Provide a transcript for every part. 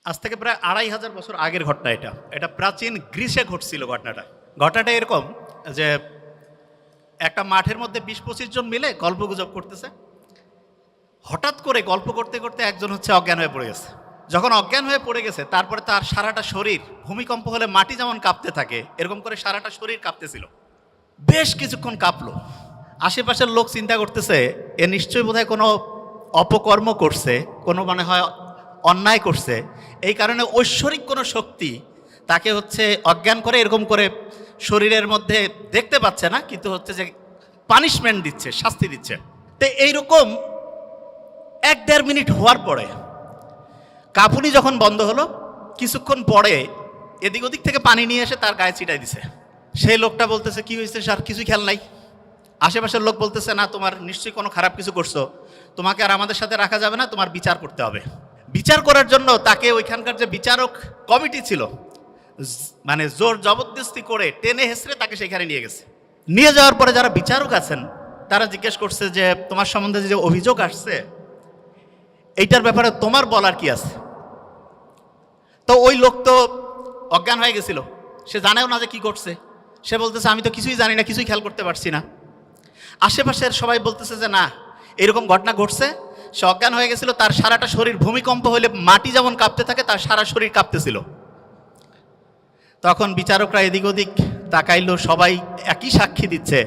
আজ থেকে প্রায় ২৫০০ বছর আগের ঘটনা এটা। এটা প্রাচীন গ্রিসে ঘটছিল ঘটনাটা এরকম যে একটা মাঠের মধ্যে ২০-২৫ জন মিলে গল্পগুজব করতেছে। হঠাৎ করে গল্প করতে করতে একজন অজ্ঞান হয়ে পড়ে গেছে। যখন অজ্ঞান হয়ে পড়ে গেছে তারপরে তার সারাটা শরীর, ভূমিকম্প হলে মাটি যেমন কাঁপতে থাকে এরকম করে সারাটা শরীর কাঁপতেছিল। বেশ কিছুক্ষণ কাঁপলো। আশেপাশের লোক চিন্তা করতেছে এ নিশ্চয়ই বোধহয় কোনো অপকর্ম করছে, কোনো মনে হয় অন্যায় করছে, এই কারণে ঐশ্বরিক কোনো শক্তি তাকে অজ্ঞান করে এরকম করে শরীরের মধ্যে দেখতে পাচ্ছে না, কিন্তু যে পানিশমেন্ট দিচ্ছে, শাস্তি দিচ্ছে। তো এইরকম ১-১.৫ মিনিট হওয়ার পরে কাঁপুনি যখন বন্ধ হলো, কিছুক্ষণ পরে এদিক ওদিক থেকে পানি নিয়ে এসে তার গায়ে ছিটাই দিছে। সেই লোকটা বলতেছে কি হয়েছে স্যার, কিছুই খেয়াল নাই। আশেপাশের লোক বলতেছে না, তোমার নিশ্চয়ই কোনো খারাপ কিছু করছো, তোমাকে আর আমাদের সাথে রাখা যাবে না, তোমার বিচার করতে হবে। বিচার করার জন্য তাকে ওইখানকার যে বিচারক কমিটি ছিল, মানে জোর জবরদস্তি করে টেনে হেসড়ে তাকে সেখানে নিয়ে গেছে। নিয়ে যাওয়ার পরে যারা বিচারক আছেন তারা জিজ্ঞেস করছে যে তোমার সম্বন্ধে যে অভিযোগ আসছে এইটার ব্যাপারে তোমার বলার কি আছে। তো ওই লোক তো অজ্ঞান হয়ে গেছিল, সে জানেও না যে কি করছে। সে বলতেছে আমি তো কিছুই জানি না, কিছুই খেয়াল করতে পারছি না। আশেপাশের সবাই বলতেছে যে না, এরকম ঘটনা ঘটছে, সে অজ্ঞান হয়ে গেছিল, তার সারাটা শরীর ভূমিকম্প হলে মাটি যেমন কাঁপতে থাকে তার সারা শরীর কাঁপতেছিল। তখন বিচারকরা এদিক ওদিক তাকাইলো, সবাই একই সাক্ষী দিচ্ছে,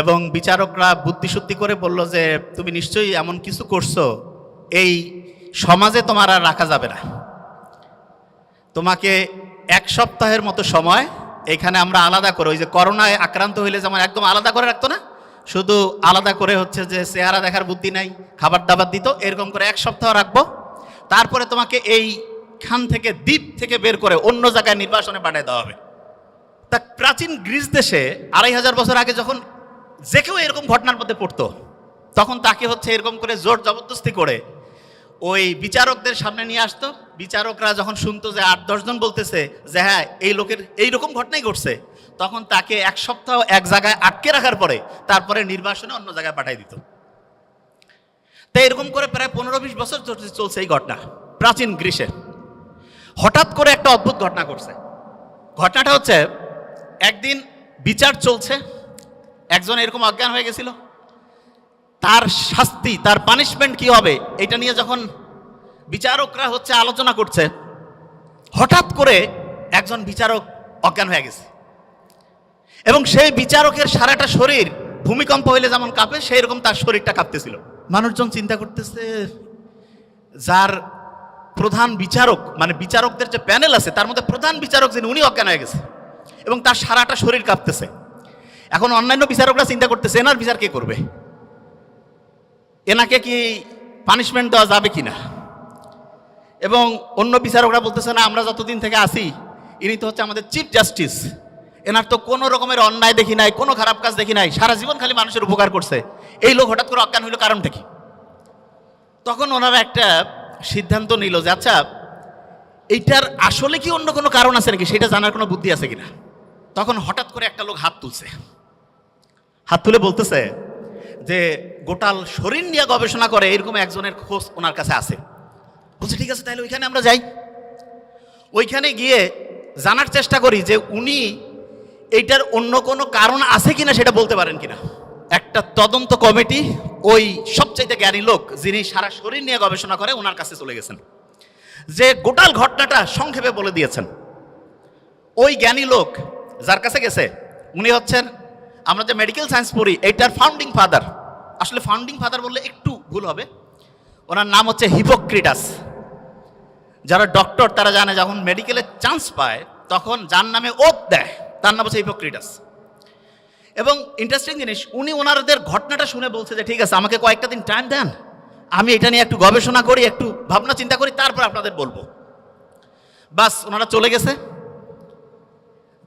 এবং বিচারকরা বুদ্ধিশুদ্ধি করে বলল যে তুমি নিশ্চয়ই এমন কিছু করছো, এই সমাজে তোমার আর রাখা যাবে না, তোমাকে ১ সপ্তাহের মতো সময় এখানে আমরা আলাদা করে, ওই যে করোনায় আক্রান্ত হইলে যেমন একদম আলাদা করে রাখতো না, শুধু আলাদা করে যে চেহারা দেখার বুদ্ধি নাই, খাবার দাবার দিত, এরকম করে ১ সপ্তাহ রাখবো। তারপরে তোমাকে এইখান থেকে, দ্বীপ থেকে বের করে অন্য জায়গায় নির্বাসনে পাঠিয়ে দেওয়া হবে। তা প্রাচীন গ্রিস দেশে ২৫০০ বছর আগে যখন যে কেউ এরকম ঘটনার মধ্যে পড়তো, তখন তাকে এরকম করে জোর জবরদস্তি করে ওই বিচারকদের সামনে নিয়ে আসতো। বিচারকরা যখন শুনতো যে ৮-১০ জন বলতেছে যে হ্যাঁ এই লোকের এইরকম ঘটনাই ঘটছে, তখন তাকে ১ সপ্তাহ এক জায়গায় আটকে রাখার পরে তারপরে নির্বাসনে অন্য জায়গায় পাঠিয়ে দিত। তো এরকম করে প্রায় ১৫-২০ বছর চলছে এই ঘটনা প্রাচীন গ্রিসে। হঠাৎ করে একটা অদ্ভুত ঘটনা ঘটছে। ঘটনাটা একদিন বিচার চলছে, একজন এরকম অজ্ঞান হয়ে গেছিল, তার শাস্তি, তার পানিশমেন্ট কি হবে এটা নিয়ে যখন বিচারকরা আলোচনা করছে, হঠাৎ করে একজন বিচারক অজ্ঞান হয়ে গেছে, এবং সেই বিচারকের সারাটা শরীর ভূমিকম্প হইলে যেমন কাঁপে সেই রকম তার শরীরটা কাঁপতেছিল। মানুষজন চিন্তা করতেছে যার প্রধান বিচারক, মানে বিচারকদের যে প্যানেল আছে তার মধ্যে প্রধান বিচারক যিনি, উনি অজ্ঞান হয়ে গেছে এবং তার সারাটা শরীর কাঁপতেছে। এখন অন্যান্য বিচারকরা চিন্তা করতেছে এনার বিচার কে করবে, এনাকে কি পানিশমেন্ট দেওয়া যাবে কিনা। এবং অন্য বিচারকরা বলতেছে না, আমরা যতদিন থেকে আসি ইনি তো আমাদের চিফ জাস্টিস, এনার তো কোনো রকমের অন্যায় দেখি নাই, কোনো খারাপ কাজ দেখি নাই, সারা জীবন খালি মানুষের উপকার করছে, এই লোক হঠাৎ করে অজ্ঞান হইল, কারণটা কি। তখন ওনারা একটা সিদ্ধান্ত নিল যে আচ্ছা এইটার আসলে কি অন্য কোনো কারণ আছে নাকি, সেটা জানার কোনো বুদ্ধি আছে কিনা। তখন হঠাৎ করে একটা লোক হাত তুলছে, হাত তুলে বলতেছে যে গোটাল শরীর নিয়ে গবেষণা করে এরকম একজনের খোঁজ ওনার কাছে আছে। বলছে ঠিক আছে, তাহলে ওইখানে আমরা যাই, ওইখানে গিয়ে জানার চেষ্টা করি যে উনি এইটার অন্য কোনো কারণ আছে কিনা সেটা বলতে পারেন কিনা। একটা তদন্ত কমিটি ওই সবচাইতে জ্ঞানী লোক যিনি সারা শরীর নিয়ে গবেষণা করে ওনার কাছে চলে গেছেন, যে গোটাল ঘটনাটা সংক্ষেপে বলে দিয়েছেন। ওই জ্ঞানী লোক যার কাছে গেছে উনি আমরা যে মেডিকেল সায়েন্স পড়ি এইটার ফাউন্ডিং ফাদার, আসলে ফাউন্ডিং ফাদার বললে একটু ভুল হবে, ওনার নাম হিপোক্রেটাস। যারা ডক্টর তারা জানে যখন মেডিকেলে চান্স পায় তখন যার নামে ওত দেয় তার নাম হিপোক্রেটাস। এবং ইন্টারেস্টিং জিনিস, উনি ওনাদের ঘটনাটা শুনে বলছে যে ঠিক আছে আমাকে কয়েকটা দিন টাইম দেন, আমি এটা নিয়ে একটু গবেষণা করি, একটু ভাবনা চিন্তা করি, তারপর আপনাদের বলবো। বাস ওনারা চলে গেছে।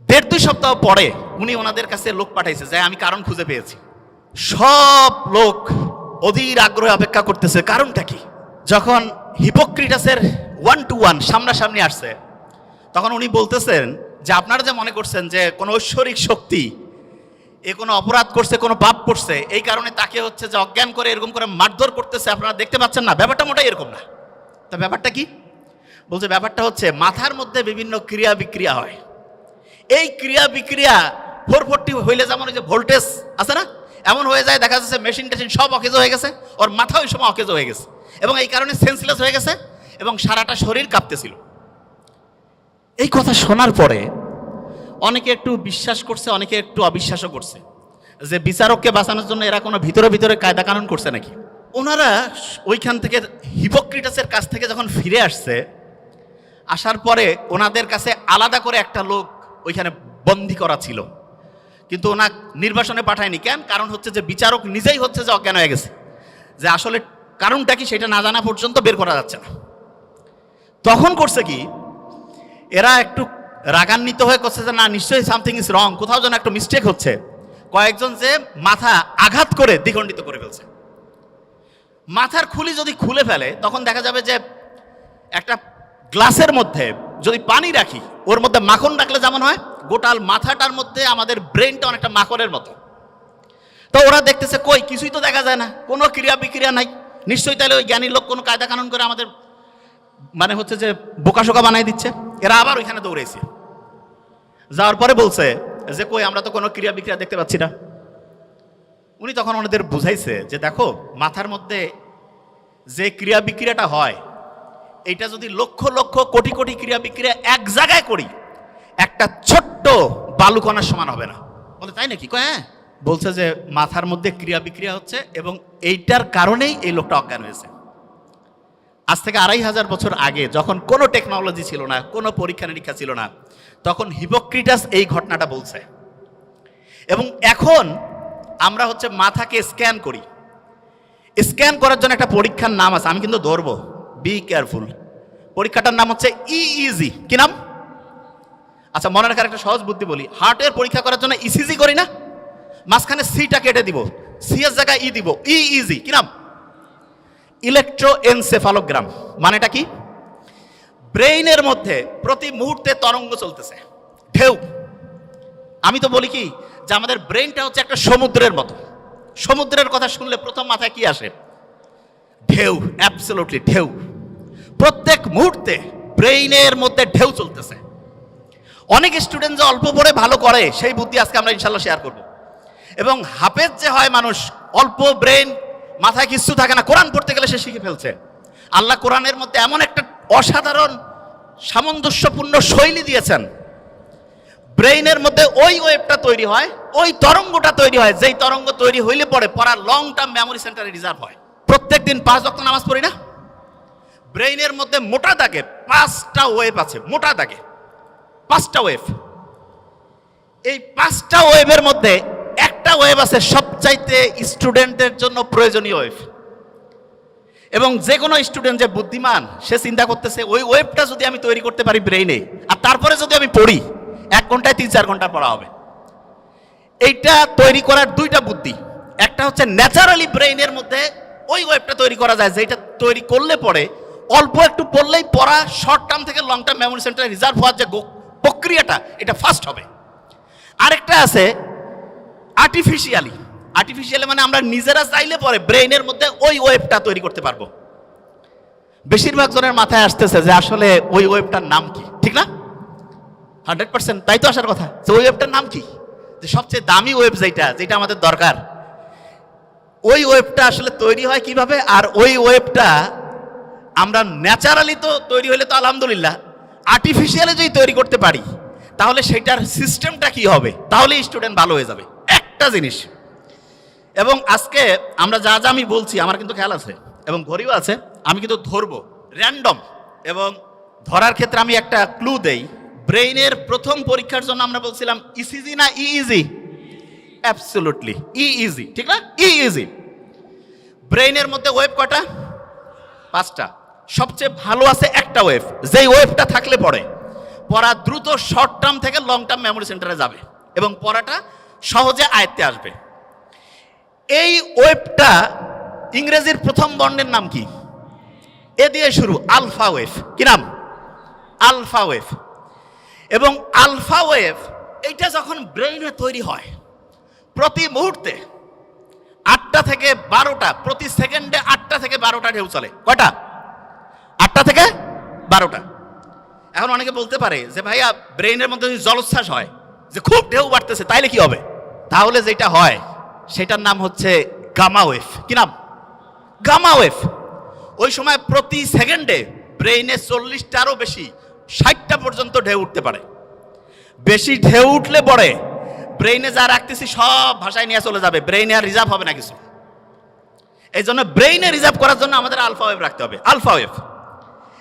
১.৫-২ সপ্তাহ পরে উনি ওনাদের কাছে লোক পাঠাইছে যে আমি কারণ খুঁজে পেয়েছি। সব লোক অধীর আগ্রহে অপেক্ষা করতেছে কারণটা কি। যখন হিপোক্রেটাসের 1-to-1 সামনাসামনি আসছে তখন উনি বলতেছেন যে আপনারা যে মনে করছেন যে কোনো ঐশ্বরিক শক্তি এ কোনো অপরাধ করছে, কোনো পাপ করছে, এই কারণে তাকে যে অজ্ঞান করে এরকম করে মারধর করতেছে, আপনারা দেখতে পাচ্ছেন না, ব্যাপারটা মোটাই এরকম না। তা ব্যাপারটা কি বলছে ব্যাপারটা হচ্ছে মাথার মধ্যে বিভিন্ন ক্রিয়া বিক্রিয়া হয়। এই ক্রিয়া বিক্রিয়া 440 হইলে যেমন ওই যে ভোল্টেজ আছে না, এমন হয়ে যায়, দেখা যাচ্ছে মেশিন টেশিন সব অকেজো হয়ে গেছে, ওর মাথা ওই সময় অকেজো হয়ে গেছে এবং এই কারণে সেন্সলেস হয়ে গেছে এবং সারাটা শরীর কাঁপতেছিল। এই কথা শোনার পরে অনেকে একটু বিশ্বাস করছে, অনেকে একটু অবিশ্বাসও করছে যে বিচারককে বাঁচানোর জন্য এরা কোনো ভিতরে ভিতরে কায়দা কানুন করছে নাকি। ওনারা ওইখান থেকে হিপোক্রেটাসের কাছ থেকে যখন ফিরে আসছে, আসার পরে ওনাদের কাছে আলাদা করে একটা লোক ওইখানে বন্দি করা ছিল, কিন্তু ওনা নির্বাসনে পাঠায়নি। কেন? কারণ হচ্ছে যে বিচারক নিজেই হচ্ছে যে অজ্ঞান হয়ে গেছে, যে আসলে কারণটা কি সেটা না জানা পর্যন্ত বের করা যাচ্ছে না। তখন করছে কি, এরা একটু রাগান্বিত হয়ে করছে যে না, নিশ্চয়ই সামথিং ইজ রং, কোথাও যেন একটা মিস্টেক হচ্ছে। কয়েকজন যে মাথা আঘাত করে দ্বিখণ্ডিত করে ফেলছে। মাথার খুলি যদি খুলে ফেলে তখন দেখা যাবে যে একটা গ্লাসের মধ্যে যদি পানি রাখি, ওর মধ্যে মাখন রাখলে যেমন হয়, গোটাল মাথাটার মধ্যে আমাদের ব্রেনটা অনেকটা মাখনের মতো। তো ওরা দেখতেছে কই কিছুই তো দেখা যায় না, কোনো ক্রিয়া বিক্রিয়া নাই, নিশ্চয়ই তাহলে ওই জ্ঞানী লোক কোনো কায়দা কানুন করে আমাদের মানে হচ্ছে যে বোকাশোকা বানাই দিচ্ছে। এরা আবার ওইখানে দৌড়েছে, যাওয়ার পরে বলছে যে কই আমরা তো কোনো ক্রিয়া বিক্রিয়া দেখতে পাচ্ছি না। উনি তখন ওনাদের বুঝাইছে যে দেখো, মাথার মধ্যে যে ক্রিয়া বিক্রিয়াটা হয়, এইটা যদি লক্ষ লক্ষ কোটি কোটি ক্রিয়া বিক্রিয়া এক জায়গায় করি, একটা ছোট্ট বালুকণার সমান হবে না। বলে তাই নাকি? কয় হ্যাঁ। বলছে যে মাথার মধ্যে ক্রিয়া বিক্রিয়া হচ্ছে এবং এইটার কারণেই এই লোকটা অজ্ঞান হয়েছে। আজ থেকে 2500 বছর আগে, যখন কোনো টেকনোলজি ছিল না, কোনো পরীক্ষা নিরীক্ষা ছিল না, তখন হিপোক্রেটাস এই ঘটনাটা বলছে। এবং এখন আমরা হচ্ছে মাথাকে স্ক্যান করি। স্ক্যান করার জন্য একটা পরীক্ষার নাম আছে, আমি কিন্তু ধরবো, বি কেয়ারফুল। পরীক্ষাটার নাম হচ্ছে ইইজি। কি নাম? আচ্ছা, মনে রাখার একটা সহজ বুদ্ধি বলি। হার্টের পরীক্ষা করার জন্য ইসিজি করি না, মাঝখানে সিটা কেটে দিব, সি এর জায়গায় ই দিব, ইইজি। কি নাম? ইলেকট্রোএনসেফালোগ্রাম। মানেটা কি? ব্রেইনের মধ্যে প্রতি মুহূর্তে তরঙ্গ চলতেছে, ঢেউ। আমি তো বলি কি যে আমাদের ব্রেইনটা হচ্ছে একটা সমুদ্রের মতো। সমুদ্রের কথা শুনলে প্রথম মাথায় কি আসে? ঢেউ। অ্যাবসলিউটলি ঢেউ। প্রত্যেক মুহূর্তে ব্রেইনের মধ্যে ঢেউ চলতেছে। অনেক স্টুডেন্ট যে অল্প পড়ে ভালো করে, সেই বুদ্ধি আজকে আমরা ইনশাল্লাহ শেয়ার করব। এবং হাফেজ যে হয় মানুষ, অল্প ব্রেন, মাথায় কিছু থাকে না, কোরআন পড়তে গেলে সে শিখে ফেলছে। আল্লাহ কোরআনের মধ্যে এমন একটা অসাধারণ সামঞ্জস্যপূর্ণ শৈলী দিয়েছেন, ব্রেইনের মধ্যে ওই ওয়েভটা তৈরি হয়, ওই তরঙ্গটা তৈরি হয়, যেই তরঙ্গ তৈরি হইলে পরে পড়া লং টার্ম মেমোরি সেন্টারে রিজার্ভ হয়। প্রত্যেক দিন 5 ওয়াক্ত নামাজ পড়ি না, ব্রেইনের মধ্যে মোটা দাগে 5টা ওয়েভ আছে, মোটা দাগে 5টা ওয়েভ। এই 5টা ওয়েভের মধ্যে একটা ওয়েভ আছে সবচাইতে স্টুডেন্টের জন্য প্রয়োজনীয় ওয়েভ। এবং যে কোনো স্টুডেন্ট যে বুদ্ধিমান, সে চিন্তা করতেছে ওই ওয়েভটা যদি আমি তৈরি করতে পারি ব্রেইনে, আর তারপরে যদি আমি পড়ি, 1 ঘন্টায় 3-4 ঘন্টা পড়া হবে। এইটা তৈরি করার 2টা বুদ্ধি। একটা হচ্ছে ন্যাচারালি ব্রেইনের মধ্যে ওই ওয়েভটা তৈরি করা যায়, যেটা তৈরি করলে পরে অল্প একটু পড়লেই পড়া শর্ট টার্ম থেকে লং টার্ম মেমোরি সেন্টারে রিজার্ভ হওয়ার যে প্রক্রিয়াটা, এটা ফাস্ট হবে। আরেকটা আছে আর্টিফিশিয়ালি। আর্টিফিশিয়ালি মানে আমরা নিজেরা চাইলে পরে ব্রেইনের মধ্যে ওই ওয়েভটা তৈরি করতে পারবো। বেশিরভাগ জনের মাথায় আসতেছে যে আসলে ওই ওয়েভটার নাম কি, ঠিক না? 100% তাই তো আসার কথা, যে ওই ওয়েভটার নাম কি, যে সবচেয়ে দামি ওয়েভ যেটা আমাদের দরকার, ওই ওয়েভটা আসলে তৈরি হয় কিভাবে? আর ওই ওয়েভটা আমরা ন্যাচারালি তো তৈরি হলে তো আলহামদুলিল্লাহ, আর্টিফিশিয়ালি যদি তৈরি করতে পারি তাহলে সেটার সিস্টেমটা কি হবে, তাহলে স্টুডেন্ট ভালো হয়ে যাবে। একটা জিনিস, এবং আজকে আমরা যা যা আমি বলছি আমার কিন্তু খেয়াল আছে এবং ঘড়িও আছে, আমি কিন্তু ধরবো র্যান্ডম। এবং ধরার ক্ষেত্রে আমি একটা ক্লু দেই। ব্রেইনের প্রথম পরীক্ষার জন্য আমরা বলছিলাম ইসিজি না ইইজি? অ্যাবসলিউটলি ইইজি, ঠিক না? ইইজি। ব্রেইনের মধ্যে ওয়েভ কয়টা? 5টা। সবচেয়ে ভালো আছে একটা ওয়েভ, যেই ওয়েভটা থাকলে পরে পড়া দ্রুত শর্ট টার্ম থেকে লং টার্ম মেমোরি সেন্টারে যাবে এবং পড়াটা সহজে আয়ত্তে আসবে। এই ওয়েভটা ইংরেজির প্রথম বর্ণের নাম কি? এ দিয়ে শুরু, আলফা ওয়েভ। কি নাম? Alpha wave. এবং আলফা ওয়েভ এইটা যখন ব্রেইনে তৈরি হয়, প্রতি মুহূর্তে 8টা থেকে 12টা, প্রতি সেকেন্ডে 8টা থেকে 12টা ঢেউ চলে। কয়টা? 8টা থেকে 12টা। এখন অনেকে বলতে পারে যে ভাইয়া ব্রেইনের মধ্যে যদি জলোচ্ছ্বাস হয়, যে খুব ঢেউ বাড়তেছে, তাইলে কি হবে? তাহলে যেটা হয় সেটার নাম হচ্ছে গামা ওয়েভ। কি নাম? Gamma wave. ওই সময় প্রতি সেকেন্ডে ব্রেইনে 40টারও বেশি, 60টা পর্যন্ত ঢেউ উঠতে পারে। বেশি ঢেউ উঠলে পরে ব্রেইনে যা রাখতেছি সব ভাষায় নিয়ে চলে যাবে, ব্রেইনে আর রিজার্ভ হবে না কিছু। এই জন্য ব্রেইনে রিজার্ভ করার জন্য আমাদের আলফা ওয়েভ রাখতে হবে, আলফা ওয়েভ।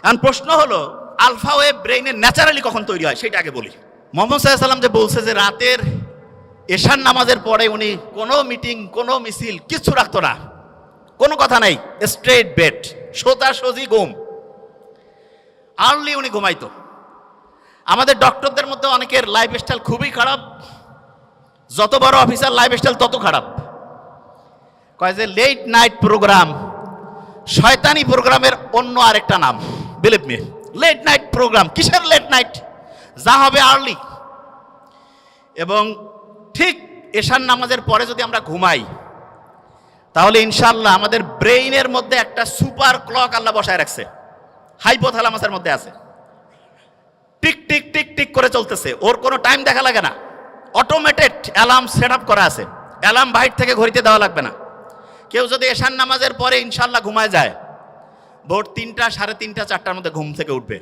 এখন প্রশ্ন হলো আলফা ওয়েভ ব্রেইনে ন্যাচারালি কখন তৈরি হয় সেটা আগে বলি। মোহাম্মদ সাল্লাল্লাহু আলাইহি ওয়াসাল্লাম যে বলছে যে রাতের এশার নামাজের পরে উনি কোনো মিটিং, কোনো মিছিল কিচ্ছু রাখতো না, কোনো কথা নাই, স্ট্রেট বেড, সোজাসুজি ঘুম, আর্লি উনি ঘুমাইতো। আমাদের ডক্টরদের মধ্যে অনেকের লাইফস্টাইল খুবই খারাপ, যত বড় অফিসার লাইফস্টাইল তত খারাপ। কয় যে লেট নাইট প্রোগ্রাম শয়তানি প্রোগ্রামের অন্য আরেকটা নাম, believe me. Late night program, কিসের লেট নাইট? যা হবে আর্লি। এবং ঠিক এশার নামাজের পরে যদি আমরা ঘুমাই তাহলে ইনশাআল্লাহ আমাদের ব্রেইনের মধ্যে একটা সুপার ক্লক আল্লাহ বসায় রাখছে, হাইপোথ্যালামাসের মধ্যে আছে, টিক টিক টিক টিক করে চলতেছে, ওর কোনো টাইম দেখা লাগে না, অটোমেটেড অ্যালার্ম সেট আপ করা আছে, অ্যালার্ম বাইরে থেকে ঘড়িতে দেওয়া লাগবে না। কেউ যদি এশার নামাজের পরে ইনশাআল্লাহ ঘুমায় যায়, ভোর 3টা, 3:30, 4টার মধ্যে ঘুম থেকে উঠবে।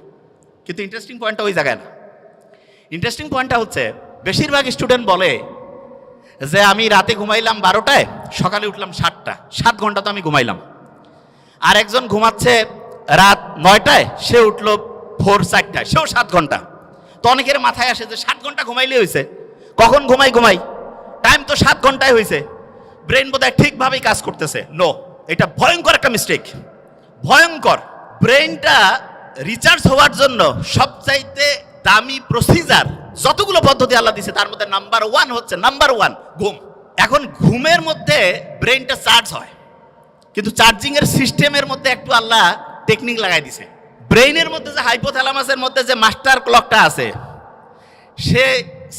কিন্তু ইন্টারেস্টিং পয়েন্টটা ওই জায়গায় না। ইন্টারেস্টিং পয়েন্টটা হচ্ছে বেশিরভাগ স্টুডেন্ট বলে যে আমি রাতে ঘুমাইলাম 12টায়, সকালে উঠলাম 7টা, 7 ঘন্টা তো আমি ঘুমাইলাম। আর একজন ঘুমাচ্ছে রাত 9টায়, সে উঠলো ভোর 4টায়, সেও 7 ঘন্টা। তো অনেকের মাথায় আসে যে 7 ঘন্টা ঘুমাইলে হয়েছে, কখন ঘুমাই, টাইম তো 7 ঘন্টায় হয়েছে, ব্রেন বোধহয় ঠিকভাবেই কাজ করতেছে। নো, এটা ভয়ঙ্কর একটা মিস্টেক, ভয়ঙ্কর। ব্রেনটা রিচার্জ হওয়ার জন্য সবচাইতে দামি প্রসিজার যতগুলো পদ্ধতি আল্লাহ দিয়েছে তার মধ্যে নাম্বার 1 হচ্ছে ঘুম। এখন ঘুমের মধ্যে ব্রেনটা চার্জ হয়, কিন্তু চার্জিং এর সিস্টেমের মধ্যে একটু আল্লাহ টেকনিক লাগাই দিছে। ব্রেইনের মধ্যে যে হাইপোথ্যালামাসের মধ্যে যে মাস্টার ক্লকটা আছে, সে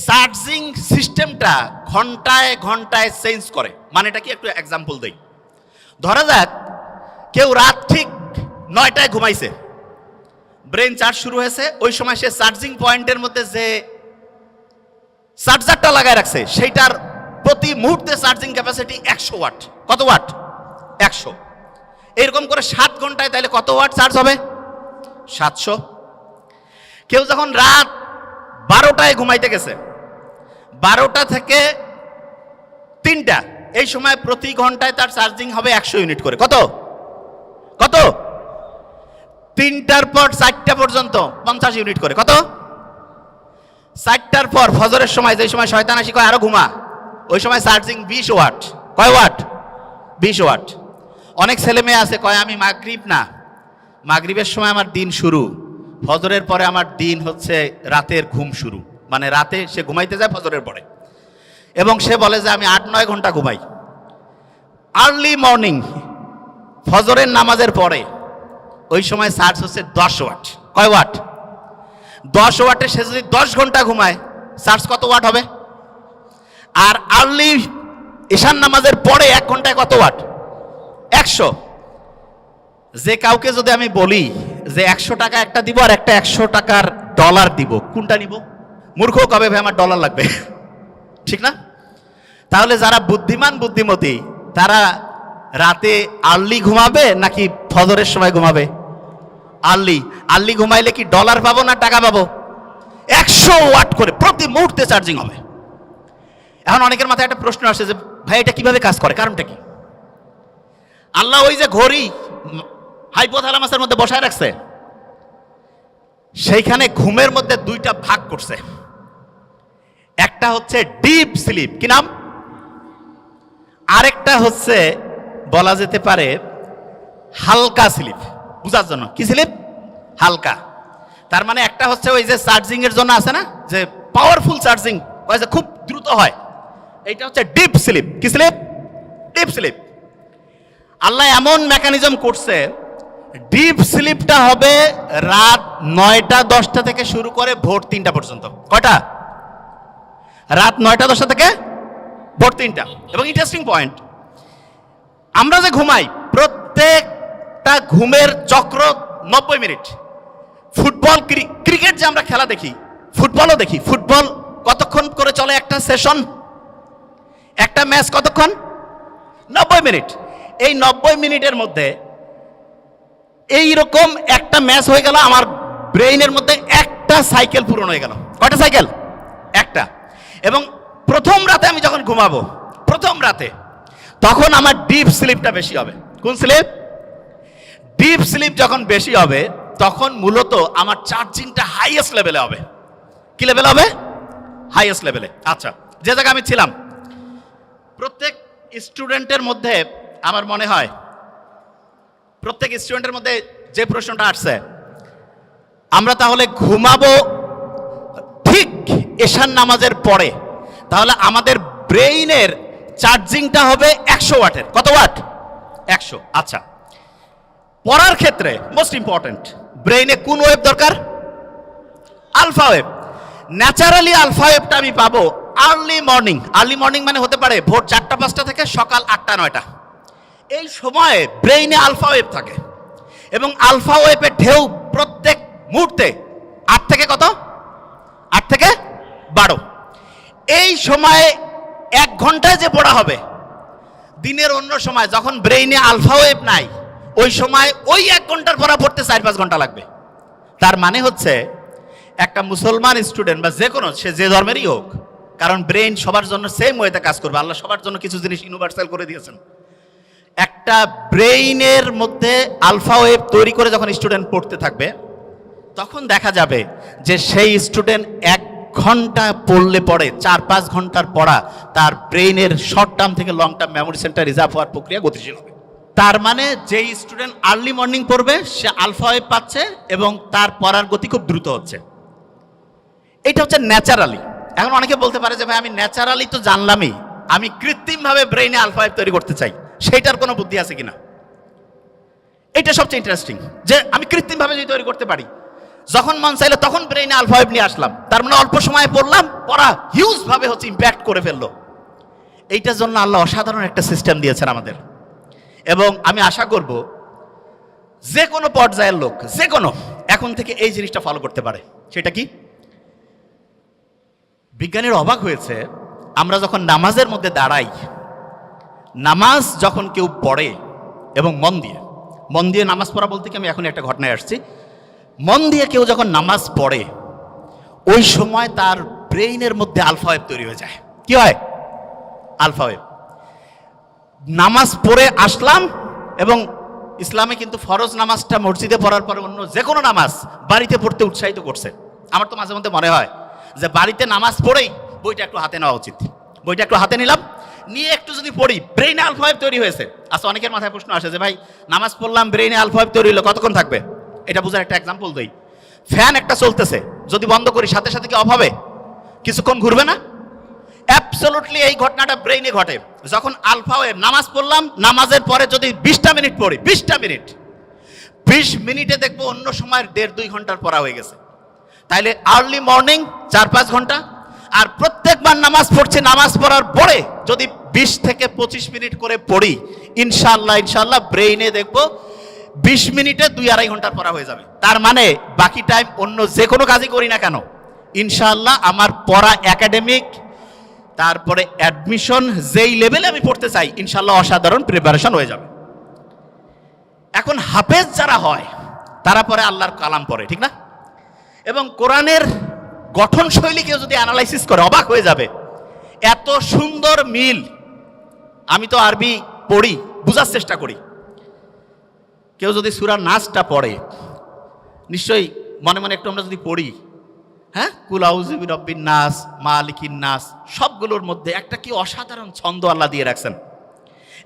চার্জিং সিস্টেমটা ঘন্টায় ঘন্টায় চেঞ্জ করে। মানে এটা কি, একটু এক্সাম্পল দেই। ধরা যাক কেউ রাত ঠিক 9টায় ঘুমাইছে, ব্রেন চার্জ শুরু হয়েছে, ওই সময় সে চার্জিং পয়েন্টের মধ্যে যে চার্জারটা লাগায় রাখছে সেইটার প্রতি মুহূর্তে চার্জিং ক্যাপাসিটি 100 ওয়াট। কত ওয়াট? 100। এরকম করে 7 ঘন্টায় তাহলে কত ওয়াট চার্জ হবে? 700। কেউ যখন রাত 12টায় ঘুমাইতে গেছে, 12টা থেকে 3টা, এই সময় প্রতি ঘন্টায় তার চার্জিং হবে 100 ইউনিট করে। কত? 3টার পর 4টা পর্যন্ত 50 ইউনিট করে। কত? 4টার পর ফজরের সময়, যে সময় শয়তান আসি কয় আরো ঘুমা, ওই সময় চার্জিং 20 ওয়াট। কয় ওয়াট? 20 ওয়াট। অনেক ছেলে মেয়ে আছে কয় আমি মাগরিবের সময় আমার দিন শুরু, ফজরের পরে আমার দিন হচ্ছে রাতের ঘুম শুরু। মানে রাতে সে ঘুমাইতে যায় ফজরের পরে, এবং সে বলে যে আমি 8-9 ঘন্টা ঘুমাই। আর্লি মর্নিং ফজরের নামাজের পরে ওই সময় চার্জ হচ্ছে 10 ওয়াট। কয় ওয়াট? 10 ওয়াটে সে যদি 10 ঘন্টা ঘুমায়, চার্জ কত ওয়াট হবে? আর আর্লি ঈশান নামাজের পরে 1 ঘন্টায় কত ওয়াট? 100। যে কাউকে যদি আমি বলি যে 100 টাকা একটা দিব আর একটা 100 টাকার ডলার দিব, কোনটা নিব? মূর্খ কবে ভাই আমার ডলার লাগবে, ঠিক না? তাহলে যারা বুদ্ধিমান বুদ্ধিমতী তারা রাতে আর্লি ঘুমাবে নাকি ফজরের সময় ঘুমাবে? আর্লি ঘুমাইলে কি ডলার পাবো না টাকা পাবো? 100 ওয়াট করে প্রতি মুহূর্তে চার্জিং হবে। এখন অনেকের মাথায় একটা প্রশ্ন আসে যে ভাই এটা কিভাবে কাজ করে, কারণটা কি? আল্লাহ ওই যে ঘড়ি হাইপোথ্যালামাসের মধ্যে বসায় রাখছে, সেইখানে ঘুমের মধ্যে 2টা ভাগ করছে। একটা হচ্ছে ডিপ স্লিপ, কি নাম? আরেকটা হচ্ছে বলা যেতে পারে হালকা স্লিপ। বুঝার জন্য, কি স্লিপ? হালকা। তার মানে একটা হচ্ছে ওই যে চার্জিং এর জন্য আছে না, যে পাওয়ারফুল চার্জিং, ওই যে খুব দ্রুত হয়, এইটা হচ্ছে ডিপ স্লিপ। কি স্লিপ? Deep sleep. আল্লাহ এমন মেকানিজম করছে, ডিপ স্লিপটা হবে রাত 9টা 10টা থেকে শুরু করে ভোর 3টা পর্যন্ত। কয়টা? রাত 9টা 10টা থেকে ভোর 3টা। এবং ইন্টারেস্টিং পয়েন্ট, আমরা যে ঘুমাই প্রত্যেকটা ঘুমের চক্র 90 মিনিট। ফুটবল, ক্রিকেট ক্রিকেট যে আমরা খেলা দেখি, ফুটবলও দেখি, ফুটবল কতক্ষণ করে চলে একটা সেশন, একটা ম্যাচ কতক্ষণ? 90 মিনিট। এই 90 মিনিটের মধ্যে এইরকম একটা ম্যাচ হয়ে গেল, আমার ব্রেইনের মধ্যে একটা সাইকেল পূরণ হয়ে গেল। কয়টা সাইকেল? একটা। এবং প্রথম রাতে আমি যখন ঘুমাবো, প্রথম রাতে, তখন আমার ডিপ স্লিপটা বেশি হবে। কোন স্লিপ? ডিপ স্লিপ যখন বেশি হবে তখন মূলত আমার চার্জিংটা হাইয়েস্ট লেভেলে হবে। কি লেভেল হবে? হাইয়েস্ট লেভেলে। আচ্ছা, যে জায়গায় আমি ছিলাম, প্রত্যেক স্টুডেন্টের মধ্যে আমার মনে হয় প্রত্যেক স্টুডেন্টের মধ্যে যে প্রশ্নটা আসছে, আমরা তাহলে ঘুমাবো ঠিক এশার নামাজের পরে, তাহলে আমাদের ব্রেইনের চার্জিংটা হবে 100 ওয়াটের। কত ওয়াট? 100। আচ্ছা, পড়ার ক্ষেত্রে মোস্ট ইম্পর্টেন্ট, ব্রেইনে কোন ওয়েভ দরকার? Alpha wave. ন্যাচারালি আলফা ওয়েভটা আমি পাবো আর্লি মর্নিং। আর্লি মর্নিং মানে হতে পারে ভোর 4টা-5টা থেকে সকাল 8টা-9টা। এই সময়ে ব্রেইনে আলফা ওয়েভ থাকে এবং আলফা ওয়েভের ঢেউ প্রত্যেক মুহূর্তে 8 থেকে কত? 8 থেকে 12। এই সময়ে 1 ঘন্টায় যে পড়া হবে, দিনের অন্য সময় যখন ব্রেইনে আলফা ওয়েভ নাই, ওই সময় ওই 1 ঘন্টার পড়া পড়তে 4-5 ঘন্টা লাগবে। তার মানে হচ্ছে একটা মুসলমান স্টুডেন্ট বা যে কোনো, সে যে ধর্মেরই হোক, কারণ ব্রেইন সবার জন্য সেম ওয়েতে কাজ করবে, আল্লাহ সবার জন্য কিছু জিনিস ইউনিভার্সাল করে দিয়েছেন। একটা ব্রেইনের মধ্যে আলফা ওয়েভ তৈরি করে যখন স্টুডেন্ট পড়তে থাকবে, তখন দেখা যাবে যে সেই স্টুডেন্ট 1 ঘন্টা পড়লে পড়ে 4-5 ঘন্টার পড়া তার ব্রেইনের শর্ট টার্ম থেকে long term memory centre reserve হওয়ার প্রক্রিয়া গতিশীল হবে। তার মানে যেই স্টুডেন্ট আর্লি মর্নিং পড়বে সে আলফা ওয়েভ পাচ্ছে এবং তার পড়ার গতি খুব দ্রুত হচ্ছে। এটা হচ্ছে ন্যাচারালি। এখন অনেকে বলতে পারে যে ভাই আমি ন্যাচারালি তো জানলামই, আমি কৃত্রিমভাবে ব্রেইনে আলফা ওয়েভ তৈরি করতে চাই, সেইটার কোনো বুদ্ধি আছে কিনা? এটা সবচেয়ে ইন্টারেস্টিং, যে আমি কৃত্রিমভাবে যদি তৈরি করতে পারি, যখন মন চাইলে তখন ব্রেইনে আলফা ওয়েভ নিয়ে আসলাম, তার মানে অল্প সময়ে পড়লাম, পড়া হিউজ ভাবে হচ্ছে ইম্প্যাক্ট করে ফেললো। এইটার জন্য আল্লাহ অসাধারণ একটা সিস্টেম দিয়েছেন আমাদের। এবং আমি আশা করব যে কোনো পর্যায়ের লোক, যে কোনো, এখন থেকে এই জিনিসটা ফলো করতে পারে। সেটা কি? বিজ্ঞানীর অবাক হয়েছে, আমরা যখন নামাজের মধ্যে দাঁড়াই, নামাজ যখন কেউ পড়ে এবং মন দিয়ে নামাজ পড়া বলতে কি, আমি এখন একটা ঘটনায় আসছি, মন দিয়ে কেউ যখন নামাজ পড়ে, ওই সময় তার ব্রেইনের মধ্যে আলফা ওয়েভ তৈরি হয়ে যায়। কি হয়? Alpha wave. নামাজ পড়ে আসলাম, এবং ইসলামে কিন্তু ফরজ নামাজটা মসজিদে পড়ার পরে অন্য যে কোনো নামাজ বাড়িতে পড়তে উৎসাহিত করছে। আমার তো মাঝে মধ্যে মনে হয় যে বাড়িতে নামাজ পড়েই বইটা একটু হাতে নেওয়া উচিত। বইটা একটু হাতে নিলাম, নিয়ে একটু যদি পড়ি, ব্রেইনে আলফা ওয়েভ তৈরি হয়েছে। আচ্ছা, অনেকের মাথায় প্রশ্ন আসে যে ভাই নামাজ পড়লাম, ব্রেইনে আলফা ওয়েভ তৈরি হলো, কতক্ষণ থাকবে? এটা বোঝার একটা এক্সাম্পল দেই। ফ্যান একটা চলতেছে, যদি বন্ধ করি সাথে সাথে কি অফ হবে? কিছুক্ষণ ঘুরবে না? অ্যাবসলিউটলি এই ঘটনাটা ব্রেইনে ঘটে। যখন আলফা ওয়েভ, নামাজ পড়লাম, নামাজের পরে যদি 20টা মিনিট পড়ি, 20 মিনিটে দেখবো অন্য সময়ের 1.5-2 ঘন্টার পড়া হয়ে গেছে। তাইলে আর্লি মর্নিং 4-5 ঘন্টা, আর প্রত্যেকবার নামাজ পড়ছি, নামাজ পড়ার পরে যদি 20 থেকে 25 মিনিট করে পড়ি, ইনশাআল্লাহ ব্রেইনে দেখবো 20 মিনিটে 2-2.5 ঘন্টার পড়া হয়ে যাবে। তার মানে বাকি টাইম অন্য যে কোনো কাজই করি না কেন, ইনশাআল্লাহ আমার পড়া, একাডেমিক, তারপরে অ্যাডমিশন, যেই লেভেলে আমি পড়তে চাই, ইনশাআল্লাহ অসাধারণ প্রিপারেশন হয়ে যাবে। এখন হাফেজ যারা হয় তারা পরে আল্লাহর কালাম পড়ে, ঠিক না? এবং কোরআনের গঠন শৈলীকে যদি অ্যানালাইসিস করে অবাক হয়ে যাবে, এত সুন্দর মিল। আমি তো আরবি পড়ি, বোঝার চেষ্টা করি। কেউ যদি সূরা নাসটা পড়ে, নিশ্চয়ই মনে মনে একটু আমরা যদি পড়ি, হ্যাঁ, কুল আউযু বিরাব্বিন নাস, মালিকিন নাস, সবগুলোর মধ্যে একটা কি অসাধারণ ছন্দ আল্লাহ দিয়ে রাখছেন।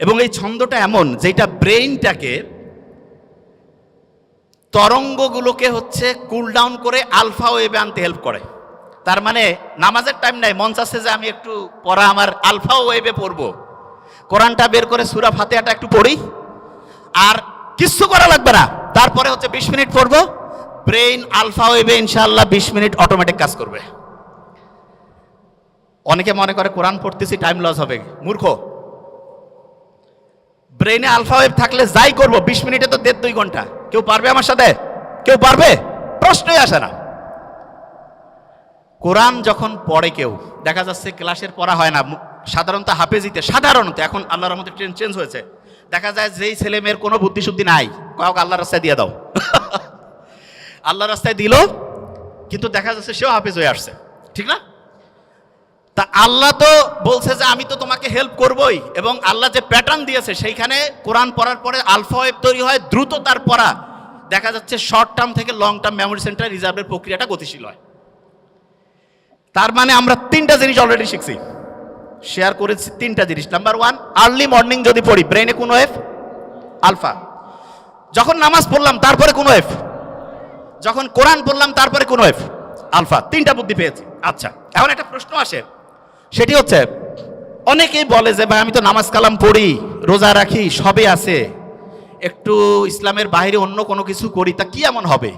এবং এই ছন্দটা এমন যেটা ব্রেইনটাকে, তরঙ্গগুলোকে হচ্ছে কুল ডাউন করে আলফা ওয়েভে আনতে হেল্প করে। তার মানে নামাজের টাইম নাই, মন চাচ্ছে যে আমি একটু পড়া আমার আলফা ওয়েভে পড়বো, কোরআনটা বের করে সূরা ফাতিহাটা একটু পড়ি, আর কিচ্ছু করা লাগবে না, তারপরে হচ্ছে 20 মিনিট পড়বো, ব্রেইন আলফা ওয়েভে ইনশাআল্লাহ 20 মিনিট অটোমেটিক কাজ করবে। অনেকে মনে করে কোরআন পড়তেছি টাইম লস হবে, মূর্খ। ব্রেইনে আলফা ওয়েভ থাকলে যাই করবো 20 মিনিটে তো 1.5-2 ঘন্টা। কেউ পারবে আমার সাথে? কেউ পারবে? প্রশ্নই আসে না। কোরআন যখন পড়ে কেউ, দেখা যাচ্ছে ক্লাসের পড়া হয় না, সাধারণত হাফেজিতে, সাধারণত এখন আল্লাহর রহমতে ট্রেন্ড চেঞ্জ হয়েছে, দেখা যায় যেই ছেলে মেয়ের কোনো বুদ্ধিশুদ্ধি নাই, কাউকে আল্লাহর রাস্তায় দিয়ে দাও আল্লাহর রাস্তায় দিল, কিন্তু দেখা যাচ্ছে সেও হাফেজ হয়ে আসছে, ঠিক না? তা আল্লাহ তো বলছে যে আমি তো তোমাকে হেল্প করবই, এবং আল্লাহ যে প্যাটার্ন দিয়েছে সেইখানে কোরআন পড়ার পরে আলফা ওয়েভ তৈরি হয়, দ্রুত তার পড়া, দেখা যাচ্ছে শর্ট টার্ম থেকে লং টার্ম মেমোরি সেন্টার রিজার্ভের প্রক্রিয়াটা গতিশীল হয়। তার মানে আমরা 3টা জিনিস অলরেডি শিখছি, শেয়ার করেছি 3টা জিনিস। নাম্বার 1, আর্লি মর্নিং যদি পড়ি ব্রেনে কোন ওয়েভ? আলফা। যখন নামাজ পড়লাম তারপরে কোন ওয়েভ? যখন কোরআন পড়লাম তারপরে কোন ওয়েভ? আলফা। 3টা বুদ্ধি পেয়েছি। আচ্ছা, এখন একটা প্রশ্ন আসে, সেটি হচ্ছে অনেকেই বলে যে ভাই আমি তো নামাজ কালাম পড়ি, রোজা রাখি, সবই আছে, একটু ইসলামের বাইরে অন্য কোনো কিছু করি, তা কি এমন হবে?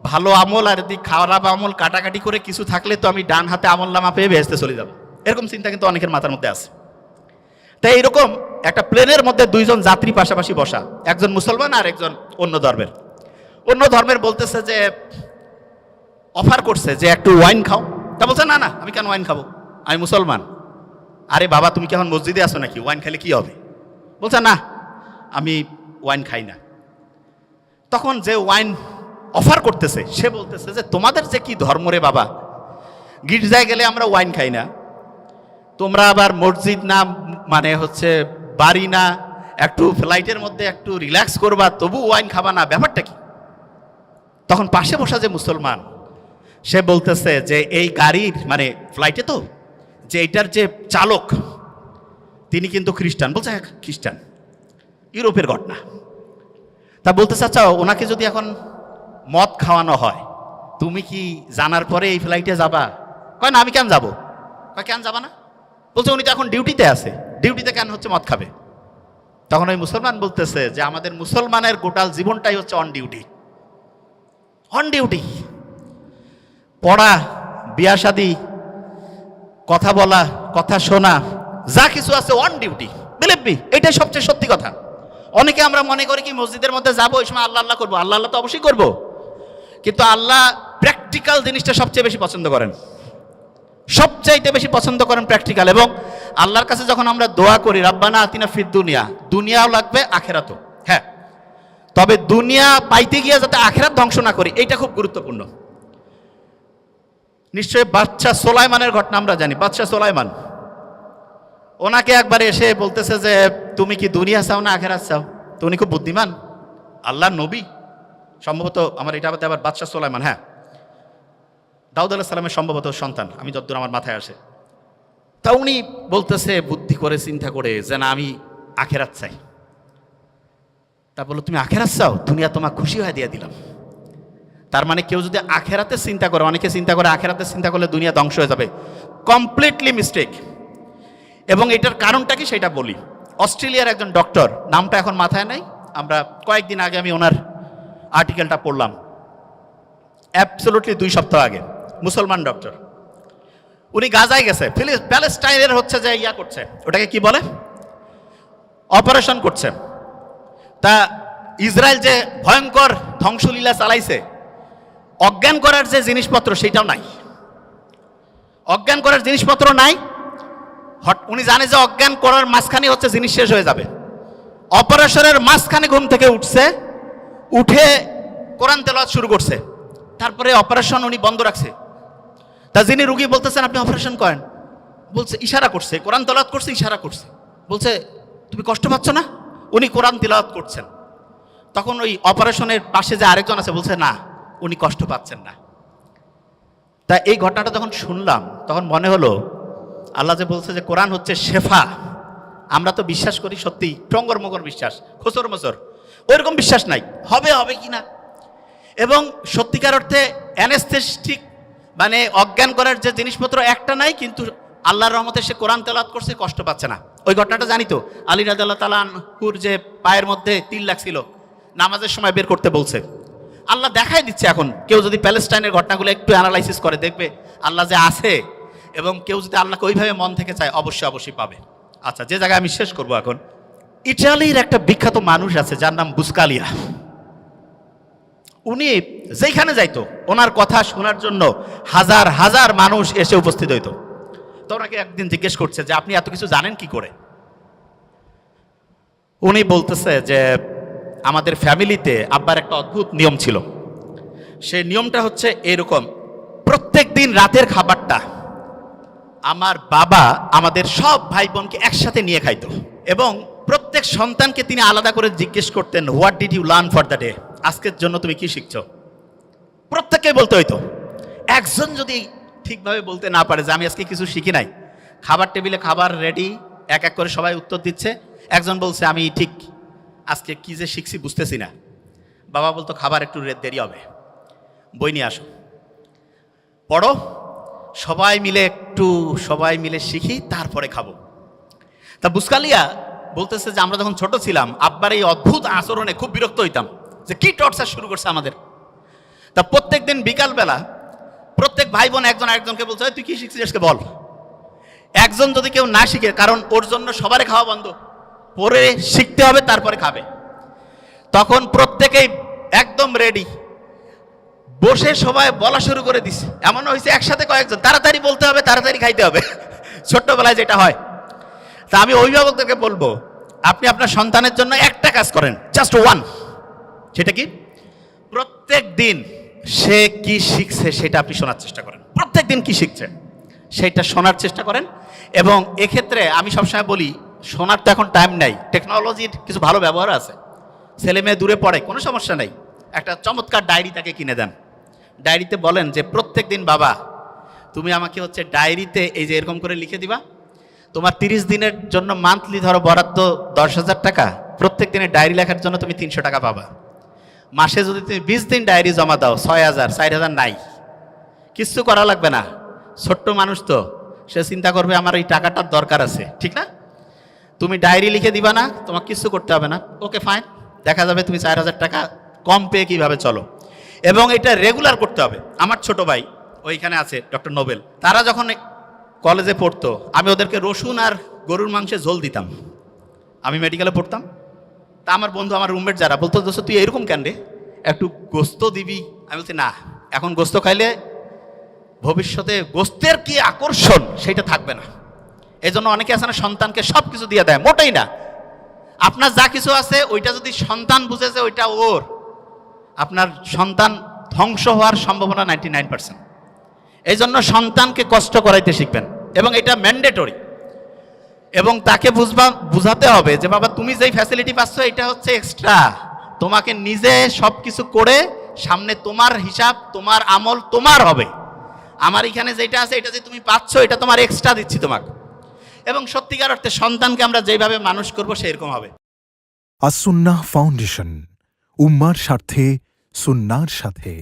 ভালো আমল আর যদি খারাপ আমল কাটাকাটি করে কিছু থাকলে তো আমি ডান হাতে আমল নামা পেয়ে বেহেশতে চলে যাব, এরকম চিন্তা কিন্তু অনেকের মাথার মধ্যে আছে। তাই এইরকম একটা প্লেনের মধ্যে 2জন যাত্রী পাশাপাশি বসা, একজন মুসলমান আর একজন অন্য ধর্মের। অন্য ধর্মের বলতেছে যে অফার করছে যে একটু ওয়াইন খাও, তা বলছে না না আমি কেন ওয়াইন খাবো, আমি মুসলমান। আরে বাবা তুমি কি এখন মসজিদে আসো নাকি, ওয়াইন খেলে কি হবে? বলছে না আমি ওয়াইন খাই না। তখন যে ওয়াইন অফার করতেছে সে বলতেছে যে তোমাদের যে কি ধর্ম রে বাবা, গির্জায় গেলে আমরা ওয়াইন খাই না, তোমরা আবার মসজিদ না মানে হচ্ছে বাড়ি না, একটু ফ্লাইটের মধ্যে একটু রিল্যাক্স করবা তবু ওয়াইন খাবা না, ব্যাপারটা কি? তখন পাশে বসা যে মুসলমান সে বলতেছে যে এই গাড়ির মানে ফ্লাইটে তো যে এটার যে চালক তিনি কিন্তু খ্রিস্টান। বলছে হ্যাঁ খ্রিস্টান, ইউরোপের ঘটনা। তা বলতেছে আচ্ছা ওনাকে যদি এখন মদ খাওয়ানো হয় তুমি কি জানার পরে এই ফ্লাইটে যাবা? কয় না আমি কেন যাবো। কয় কেন যাবা না? বলছে উনি তো এখন ডিউটিতে আছে, ডিউটিতে কেন হচ্ছে মদ খাবে? তখন ওই মুসলমান বলতেছে যে আমাদের মুসলমানের গোটাল জীবনটাই হচ্ছে অন ডিউটি। অন ডিউটি, পড়া, বিয়া শাদী, কথা বলা, কথা শোনা, যা কিছু আছে অন ডিউটি। বিলিভ মি, এটাই সবচেয়ে সত্যি কথা। অনেকে আমরা মনে করি কি মসজিদের মধ্যে যাবো ওই সময় আল্লাহ আল্লাহ করবো, আল্লাহ আল্লাহ তো অবশ্যই করবো, কিন্তু আল্লাহ প্র্যাকটিক্যাল জিনিসটা সবচেয়ে বেশি পছন্দ করেন, সবচাইতে বেশি পছন্দ করেন প্র্যাকটিক্যাল। এবং আল্লাহর কাছে যখন আমরা দোয়া করি রাব্বানা আতিনা ফিদ দুনিয়া, দুনিয়াও লাগবে আখেরাতও, হ্যাঁ, তবে দুনিয়া পাইতে গিয়ে যাতে আখেরাত ধ্বংস না করি, এইটা খুব গুরুত্বপূর্ণ। নিশ্চয়ই বাদশাহ সোলাইমানের ঘটনা আমরা জানি। বাদশাহ সোলাইমান, ওনাকে একবার এসে বলতেছে যে তুমি কি দুনিয়া চাও না আখেরাত চাও? তো উনি খুব বুদ্ধিমান, আল্লাহর নবী, সম্ভবত আমার এটা আবার বাদশাহ সোলাইমান, হ্যাঁ দাউদ আলাইহিস সালামের সম্ভবত সন্তান, আমি যতদূর আমার মাথায় আসে। তা উনি বলতেছে বুদ্ধি করে চিন্তা করে যে না আমি আখেরাত চাই। তা বললো তুমি আখেরাত চাও, দুনিয়া তোমাকে খুশি হয়ে দিয়ে দিলাম। তার মানে কেউ যদি আখেরাতে চিন্তা করে, অনেকে চিন্তা করে আখেরাতে চিন্তা করলে দুনিয়া ধ্বংস হয়ে যাবে, কমপ্লিটলি মিস্টেক। এবং এটার কারণটা কি সেটা বলি। অস্ট্রেলিয়ার একজন ডক্টর, নামটা এখন মাথায় নাই, আমরা কয়েকদিন আগে আমি ওনার আর্টিকেলটা পড়লাম, অ্যাবসলুটলি 2 সপ্তাহ আগে, মুসলমান ডক্টর। উনি গাজায় গেছে, প্যালেস্টাইনের হচ্ছে যে ইয়া করছে, ওটাকে কি বলে, অপারেশন করছে। তা ইসরায়েল যে ভয়ঙ্কর ধ্বংসলীলা চালাইছে, অজ্ঞান করার যে জিনিসপত্র সেটাও নাই, অজ্ঞান করার জিনিসপত্র নাই। উনি জানে যে অজ্ঞান করার মাঝখানে হচ্ছে জিনিস শেষ হয়ে যাবে। অপারেশনের মাঝখানে ঘুম থেকে উঠছে, উঠে কোরআন তেলাওয়াত শুরু করছে, তারপরে অপারেশন উনি বন্ধ রাখছে। তা যিনি রুগী বলতেছেন আপনি অপারেশন করেন, বলছে ইশারা করছে, কোরআন তেলাওয়াত করছে, ইশারা করছে, বলছে তুমি কষ্ট পাচ্ছ না? উনি কোরআন তেলাওয়াত করছেন। তখন ওই অপারেশনের পাশে যে আরেকজন আছে বলছে না উনি কষ্ট পাচ্ছেন না। তা এই ঘটনাটা যখন শুনলাম তখন মনে হলো আল্লাহ যে বলছে যে কোরআন হচ্ছে শেফা, আমরা তো বিশ্বাস করি সত্যি টঙ্গর মগর বিশ্বাস, খোসর মসর, ওইরকম বিশ্বাস নাই হবে হবে কি না। এবং সত্যিকার অর্থে অ্যানেস্থেটিক মানে অজ্ঞান করার যে জিনিসপত্র একটা নাই, কিন্তু আল্লাহর রহমতে সে কোরআন তেলাওয়াত করছে, কষ্ট পাচ্ছে না। ওই ঘটনাটা জানি তো, আলী রাদিয়াল্লাহু তাআলা আনহুর যে পায়ের মধ্যে তিল লাগছিল, নামাজের সময় বের করতে বলছে। আল্লাহ দেখাই দিচ্ছে। এখন কেউ যদি প্যালেস্টাইনের ঘটনাগুলো একটু অ্যানালাইসিস করে দেখবে আল্লাহ যে আছে, এবং কেউ যদি আল্লাহকে ওইভাবে মন থেকে চায় অবশ্যই অবশ্যই পাবে। আচ্ছা, যে জায়গায় আমি শেষ করবো এখন, ইটালির একটা বিখ্যাত মানুষ আছে যার নাম বুসকালিয়া। উনি যেখানে যাইতো ওনার কথা শোনার জন্য হাজার হাজার মানুষ এসে উপস্থিত হইতো। তো ওনাকে একদিন জিজ্ঞেস করছে যে আপনি এত কিছু জানেন কি করে? উনি বলতেছে যে আমাদের ফ্যামিলিতে আব্বার একটা অদ্ভুত নিয়ম ছিল। সেই নিয়মটা হচ্ছে এরকম, প্রত্যেক দিন রাতের খাবারটা আমার বাবা আমাদের সব ভাই বোনকে একসাথে নিয়ে খাইতো, এবং প্রত্যেক সন্তানকে তিনি আলাদা করে জিজ্ঞেস করতেন, what did you learn for the day? আজকের জন্য তুমি কি শিখছো? প্রত্যেককে বলতে হইতো। একজন যদি ঠিকভাবে বলতে না পারে যে আমি আজকে কিছু শিখি নাই, খাবার টেবিলে খাবার রেডি, এক এক করে সবাই উত্তর দিচ্ছে, একজন বলছে আমি ঠিক আজকে কি যে শিখছি বুঝতেছি না, বাবা বলতো খাবার একটু দেরি হবে, বই নিয়ে আসো, পড়ো, সবাই মিলে শিখি, তারপরে খাবো। তা বুসকালিয়া বলতেছে যে আমরা যখন ছোট ছিলাম আব্বার এই অদ্ভুত আচরণে খুব বিরক্ত হইতাম, যে কি টর্চার শুরু করছে আমাদের। তা প্রত্যেক দিন বিকালবেলা প্রত্যেক ভাই বোন একজন আরেকজনকে বলছে, তুই কি শিখছিস আজকে বল। একজন যদি কেউ না শিখে, কারণ ওর জন্য সবারই খাওয়া বন্ধ, পরে শিখতে হবে তারপরে খাবে, তখন প্রত্যেকেই একদম রেডি, বসে সবাই বলা শুরু করে দিছে। এমন হয়েছে একসাথে কয়েকজন, তাড়াতাড়ি বলতে হবে, তাড়াতাড়ি খাইতে হবে, ছোট্টবেলায় যেটা হয়। তা আমি অভিভাবকদেরকে বলবো, আপনি আপনার সন্তানের জন্য একটা কাজ করেন, জাস্ট ওয়ান। সেটা কি? প্রত্যেক দিন সে কি শিখছে সেটা আপনি শোনার চেষ্টা করেন। প্রত্যেক দিন কি শিখছে সেটা শোনার চেষ্টা করেন। এবং এক্ষেত্রে আমি সবসময় বলি, শোনার তো এখন টাইম নাই, টেকনোলজির কিছু ভালো ব্যবহার আছে। ছেলে মেয়ে দূরে পড়ে, কোনো সমস্যা নেই, একটা চমৎকার ডায়েরি তাকে কিনে দেন। ডায়েরিতে বলেন যে প্রত্যেক দিন বাবা তুমি আমাকে হচ্ছে ডায়েরিতে এই যে এরকম করে লিখে দিবা, তোমার 30 দিনের জন্য মান্থলি ধরো বরাদ্দ 10,000 টাকা, প্রত্যেক দিনের ডায়েরি লেখার জন্য তুমি 300 টাকা পাবা। মাসে যদি তুমি 20 দিন ডায়েরি জমা দাও 6,000, 4,000 নাই, কিচ্ছু করা লাগবে না। ছোট্ট মানুষ তো, সে চিন্তা করবে আমার এই টাকাটার দরকার আছে, ঠিক না? তুমি ডায়েরি লিখে দিবা না, তোমাকে কিছু করতে হবে না, ওকে ফাইন, দেখা যাবে তুমি 4,000 টাকা কম পেয়ে কীভাবে চলো। এবং এটা রেগুলার করতে হবে। আমার ছোট ভাই ওইখানে আছে, ডক্টর নোবেল, তারা যখন কলেজে পড়তো আমি ওদেরকে রসুন আর গরুর মাংসের ঝোল দিতাম। আমি মেডিকেলে পড়তাম, তা আমার বন্ধু, আমার রুমমেট যারা বলতো, দোস্ত তুই এরকম কেন রে, একটু গোস্ত দিবি। আমি বলছি না, এখন গোস্ত খাইলে ভবিষ্যতে গোস্তের কি আকর্ষণ সেটা থাকবে না। এই জন্য অনেকে আছে না, সন্তানকে সব কিছু দিয়ে দেয়, মোটেই না। আপনার যা কিছু আছে ওইটা যদি সন্তান বুঝেছে ওইটা ওর, আপনার সন্তান ধ্বংস হওয়ার সম্ভাবনা 99%। এই জন্য সন্তানকে কষ্ট করাইতে শিখবেন, এবং এটা ম্যান্ডেটরি। এবং তাকে বুঝাতে হবে যে বাবা তুমি যেই ফ্যাসিলিটি পাচ্ছ এটা হচ্ছে এক্সট্রা, তোমাকে নিজে সব কিছু করে সামনে তোমার হিসাব, তোমার আমল তোমার হবে। আমার এখানে যেটা আছে এটা যে তুমি পাচ্ছ এটা তোমার এক্সট্রা দিচ্ছি তোমাকে। এবং সত্যিকার অর্থে সন্তানকে আমরা যেভাবে মানুষ করব সেরকম হবে। আস-সুন্নাহ ফাউন্ডেশন, উম্মার স্বার্থে সুন্নাহর সাথে।